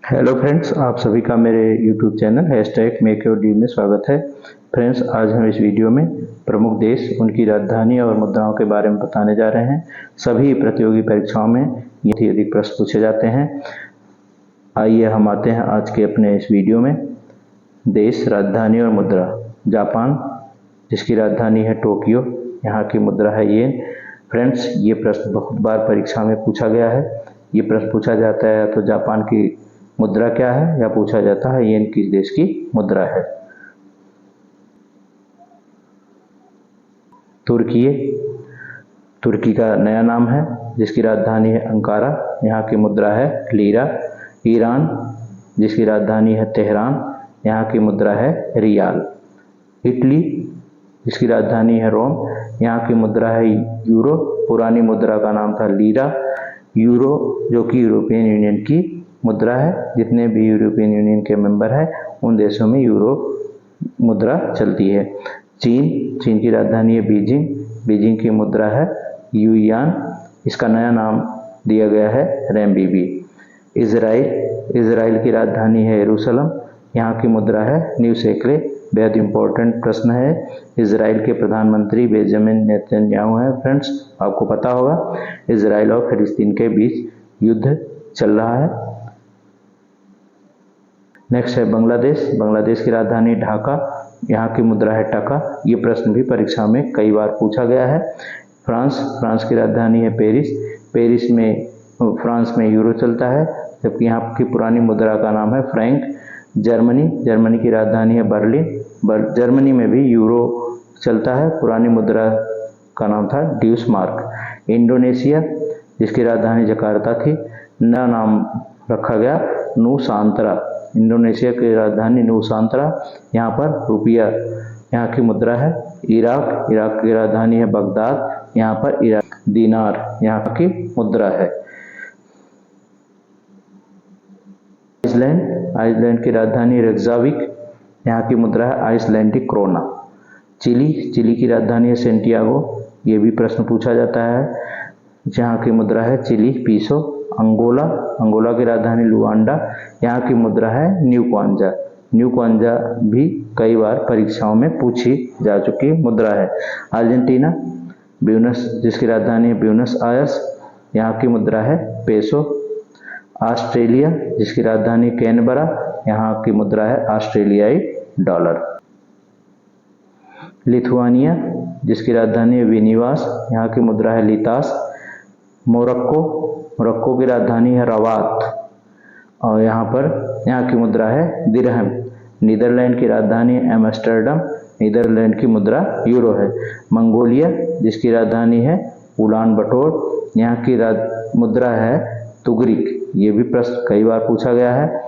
Hello friends, आप सभी का मेरे YouTube channel #make your dream में स्वागत है। फ्रेंड्स, आज हम इस वीडियो में प्रमुख देश, उनकी राजधानी और मुद्राओं के बारे में बताने जा रहे हैं। सभी प्रतियोगी परीक्षाओं में ये अधिक प्रश्न पूछे जाते हैं। आइए हम आते हैं आज के अपने इस वीडियो में। देश, राजधानी और मुद्रा। जापान, जिसकी राजधानी है टोक्यो, यहाँ की मुद्रा है येन। फ्रेंड्स, ये प्रश्न बहुत बार परीक्षा में पूछा गया है। ये प्रश्न पूछा जाता है तो जापान की मुद्रा क्या है, या पूछा जाता है येन किस देश की मुद्रा है। तुर्की का नया नाम है, जिसकी राजधानी है अंकारा, यहाँ की मुद्रा है लीरा। ईरान, जिसकी राजधानी है तेहरान, यहाँ की मुद्रा है रियाल। इटली, जिसकी राजधानी है रोम, यहाँ की मुद्रा है यूरो। पुरानी मुद्रा का नाम था लीरा। यूरो जो कि यूरोपियन यूनियन की मुद्रा है। जितने भी यूरोपियन यूनियन के मेंबर हैं उन देशों में यूरो मुद्रा चलती है। चीन की राजधानी है बीजिंग। बीजिंग की मुद्रा है युआन। इसका नया नाम दिया गया है रेमबीबी। इजराइल की राजधानी है यरूशलेम, यहाँ की मुद्रा है न्यू शेकले। बेहद इंपॉर्टेंट प्रश्न है। इजराइल के प्रधानमंत्री बेंजामिन नेतन्याहू हैं। फ्रेंड्स, आपको पता होगा इजराइल और फिलिस्तीन के बीच युद्ध चल रहा है। नेक्स्ट है बांग्लादेश की राजधानी ढाका, यहाँ की मुद्रा है टका। ये प्रश्न भी परीक्षा में कई बार पूछा गया है। फ्रांस की राजधानी है फ्रांस में यूरो चलता है, जबकि यहाँ की पुरानी मुद्रा का नाम है फ्रैंक। जर्मनी की राजधानी है बर्लिन। जर्मनी में भी यूरो चलता है। पुरानी मुद्रा का नाम था ड्यूसमार्क। इंडोनेशिया, जिसकी राजधानी जकार्ता थी, नया नाम रखा गया नूसांतरा। इंडोनेशिया की राजधानी नूसांतरा, यहाँ पर रुपया यहाँ की मुद्रा है। इराक की राजधानी है बगदाद, यहाँ पर इराक दीनार यहाँ की मुद्रा है। आइसलैंड की राजधानी रेक्जाविक, यहाँ की मुद्रा है आइसलैंडिक क्रोना। चिली की राजधानी है सेंटियागो। ये भी प्रश्न पूछा जाता है, जहाँ की मुद्रा है चिली पीसो। अंगोला की राजधानी लुआंडा, यहाँ की मुद्रा है न्यू क्वांजा भी कई बार परीक्षाओं में पूछी जा चुकी मुद्रा है। अर्जेंटीना, जिसकी राजधानी है ब्यूनस आयर्स, यहाँ की मुद्रा है पेसो। ऑस्ट्रेलिया, जिसकी राजधानी कैनबरा, यहाँ की मुद्रा है ऑस्ट्रेलियाई डॉलर। लिथुआनिया, जिसकी राजधानी है विनिवास, यहाँ की मुद्रा है लितास। मोरक्को की राजधानी है रवात, और यहाँ की मुद्रा है दिरहम। नीदरलैंड की राजधानी है एम्स्टर्डम, नीदरलैंड की मुद्रा यूरो है। मंगोलिया, जिसकी राजधानी है उलान बटोर, यहाँ की मुद्रा है तुगरिक। ये भी प्रश्न कई बार पूछा गया है।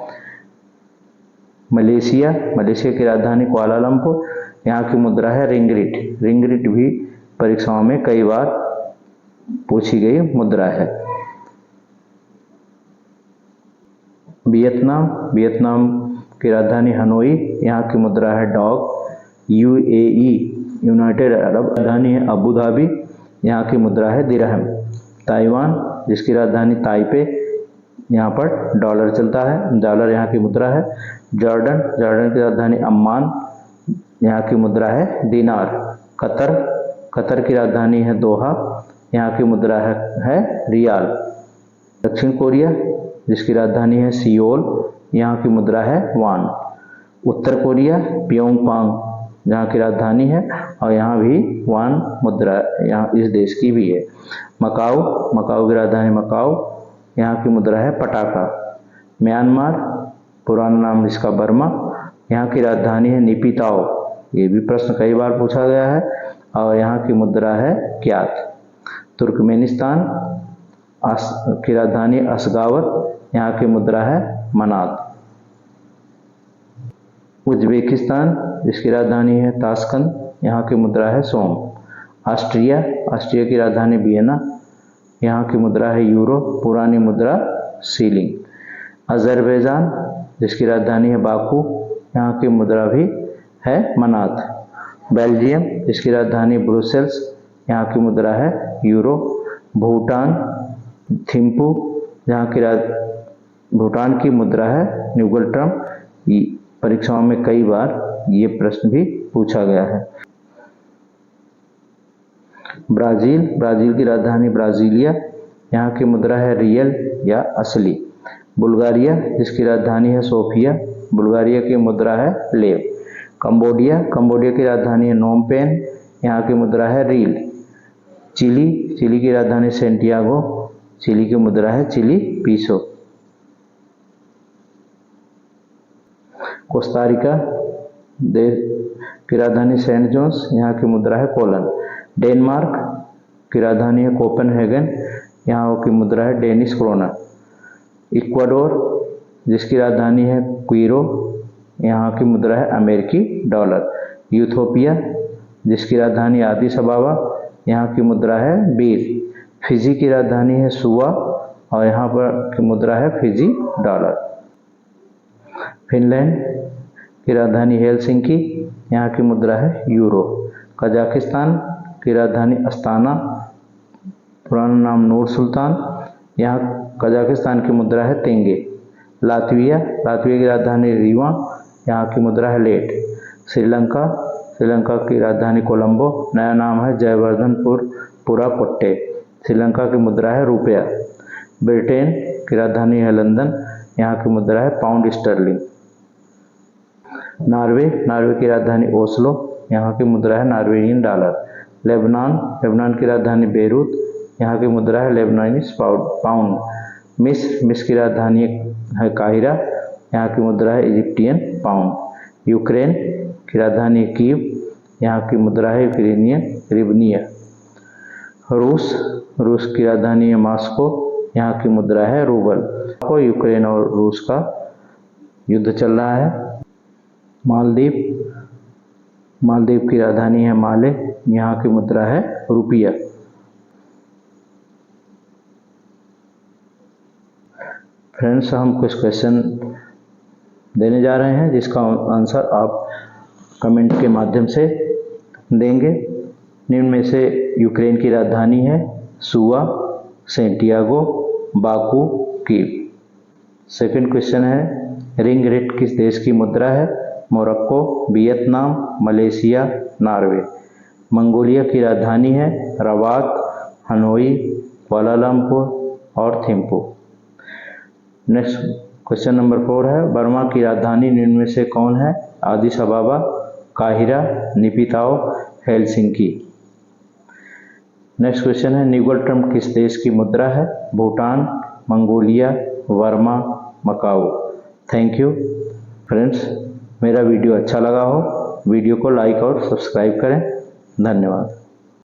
मलेशिया की राजधानी कुआलालंपुर, यहाँ की मुद्रा है रिंगरिट भी परीक्षाओं में कई बार पूछी गई मुद्रा है। वियतनाम की राजधानी हनोई, यहाँ की मुद्रा है डॉग। यूएई यूनाइटेड अरब राजधानी है अबू धाबी, यहाँ की मुद्रा है दिरहम। ताइवान, जिसकी राजधानी ताइपे, यहाँ पर डॉलर चलता है, डॉलर यहाँ की मुद्रा है। जॉर्डन की राजधानी अम्मान, यहाँ की मुद्रा है दीनार। कतर की राजधानी है दोहा, यहाँ की मुद्रा है रियाल। दक्षिण कोरिया, जिसकी राजधानी है सियोल, यहाँ की मुद्रा है वान। उत्तर कोरिया प्योंगयांग, जहाँ की राजधानी है, और यहाँ भी वान मुद्रा यहाँ इस देश की भी है। मकाओ की राजधानी मकाओ, यहाँ की मुद्रा है पटाखा। म्यांमार, पुराना नाम इसका बर्मा, यहाँ की राजधानी है निपिताओ। ये भी प्रश्न कई बार पूछा गया है, और यहाँ की मुद्रा है क्यात। तुर्कमेनिस्तान की राजधानी अशगावत, यहाँ की मुद्रा है मनात। उज्बेकिस्तान, जिसकी राजधानी है ताशकंद, यहाँ की मुद्रा है सोम। ऑस्ट्रिया की राजधानी वियना, यहाँ की मुद्रा है यूरो, पुरानी मुद्रा सीलिंग। अजरबैजान, जिसकी राजधानी है बाकू, यहाँ की मुद्रा भी है मनात। बेल्जियम, जिसकी राजधानी ब्रुसेल्स, यहाँ की मुद्रा है यूरो। भूटान थिम्पू, जहाँ की भूटान की मुद्रा है न्यूगल ट्रम। परीक्षाओं में कई बार ये प्रश्न भी पूछा गया है। ब्राजील की राजधानी ब्राजीलिया, यहाँ की मुद्रा है रियल या असली। बुल्गारिया जिसकी राजधानी है सोफिया, बुल्गारिया की मुद्रा है लेव। कंबोडिया की राजधानी है नोम पेन, यहाँ की मुद्रा है रील। चिली की राजधानी सेंटियागो, चिली की मुद्रा है चिली पीसो। कोस्टारिका की राजधानी सेंट जोन्स, यहाँ की मुद्रा है कोलन। डेनमार्क की राजधानी है कोपेनहेगन, यहाँ की मुद्रा है डेनिश क्रोना। इक्वाडोर जिसकी राजधानी है क्विरो, यहाँ की मुद्रा है अमेरिकी डॉलर। यूथोपिया जिसकी राजधानी आदिस अबाबा, यहाँ की मुद्रा है बीर। फिजी की राजधानी है सुआ और यहाँ पर की मुद्रा है फिजी डॉलर। फिनलैंड की राजधानी हेलसिंकी, यहाँ की मुद्रा है यूरो। कजाकिस्तान की राजधानी अस्ताना, पुराना नाम नूर सुल्तान, यहाँ कजाकिस्तान की मुद्रा है तेंगे। लातविया की राजधानी रीवा, यहाँ की मुद्रा है लेट। श्रीलंका की राजधानी कोलंबो, नया नाम है जयवर्धनपुरा कोट्टे, श्रीलंका की मुद्रा है रुपया। ब्रिटेन की राजधानी है लंदन, यहाँ की मुद्रा है पाउंड स्टर्लिंग। नॉर्वे की राजधानी ओस्लो, यहाँ की मुद्रा है नॉर्वेजियन डॉलर। लेबनान की राजधानी बेरूत, यहाँ की मुद्रा है लेबनानीज पाउंड। मिस्र की राजधानी है काहिरा, यहाँ की मुद्रा है इजिप्टियन पाउंड। यूक्रेन की राजधानी कीव, यहाँ की मुद्रा है यूक्रेनियन रिवनिया। रूस की राजधानी है मॉस्को, यहाँ की मुद्रा है रूबल। तो यूक्रेन और रूस का युद्ध चल रहा है। मालदीव की राजधानी है माले, यहाँ की मुद्रा है रुपया। फ्रेंड्स, हम कुछ क्वेश्चन देने जा रहे हैं जिसका आंसर आप कमेंट के माध्यम से देंगे। निम्न में से यूक्रेन की राजधानी है Suva, Santiago, Baku, Kyiv. Second question है रिंग रेट किस देश की मुद्रा है? Morocco, Vietnam, Malaysia, Norway. Mongolia की राजधानी है रबात, हनोई, कुआलालंपुर और थिम्पू। नेक्स्ट क्वेश्चन नंबर 4 है बर्मा की राजधानी निम्न में से कौन है? आदिस अबाबा, काहिरा, निपिताओ, हेलसिंकी। नेक्स्ट क्वेश्चन है न्यूगल ट्रम किस देश की मुद्रा है? Bhutan, Mongolia, Burma, Macau. Thank you friends, मेरा वीडियो अच्छा लगा हो वीडियो को लाइक और सब्सक्राइब करें। धन्यवाद।